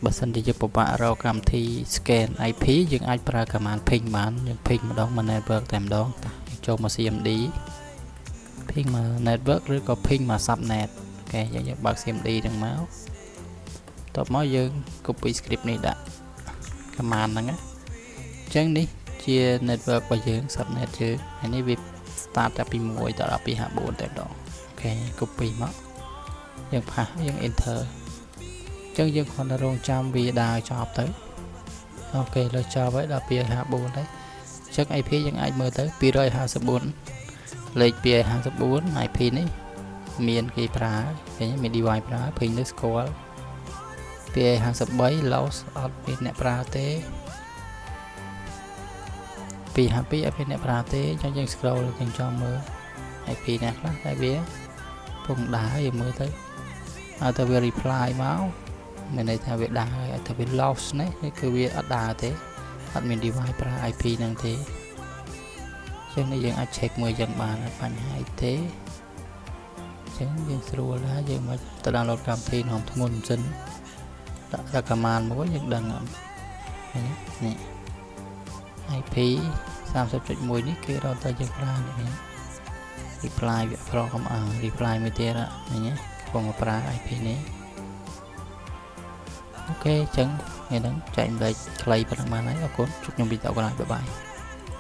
បើសិនជាយើងពិបាករកកម្មវិធី scan IP យើងអាចប្រើ command ping បានយើង ping ម្ដងមក network តែម្ដងចូលមក CMD ping មក network ឬក៏ ping មក subnet អូខេយើងបើក CMD ហ្នឹងមកតបមកយើង copy script នេះដាក់ command ហ្នឹងណាអញ្ចឹងនេះជា network របស់យើង subnet យើងហើយនេះវា start ចាប់ពី1ដល់12 54តែម្ដងអូខេ copy មកយើងផាសយើង enter អញ្ចឹងយើងគ្រាន់តែរងចាំវាដើរចប់ទៅអូខេលើចប់ហើយដល់254ហើយអញ្ចឹង IP យើងអាចមើលទៅ254លេខ254 IP នេះមានគេប្រើឃើញមាន device ប្រើពេញទៅស្គាល់253 loss អត់មានអ្នកប្រើទេ252អត់មានអ្នកប្រើទេអញ្ចឹងយើង scroll យើងចង់មើល IP អ្នកខ្លះតែវាពងដើរយើងមើលទៅឲ្យតែវា reply មកមានន័យថាវាដើរហើយតែវា loss នេះគឺវាអត់ដើរទេអត់មាន device ប្រើ IP ហ្នឹងទេអញ្ចឹងនេះយើងអាច check មើលយ៉ាងបានបញ្ហាអីទេអញ្ចឹងយើងស្រួលដែរយើងមកទៅ download កម្មវិធីនាំធ្ងន់សិនដាក់ command មួយយើងដឹងនេះ IP 30.1 នេះគេរកទៅយើងប្រើនេះ reply វាប្រកុំreply មួយទៀតនេះកំពុងប្រើ IP នេះអូខេអញ្ចឹងថ្ងៃហ្នឹងចែកម្លែកខ្លីប៉ុណ្ណឹងបានហើយអរគុណជួបខ្ញុំវីដេអូក្រោយបាយ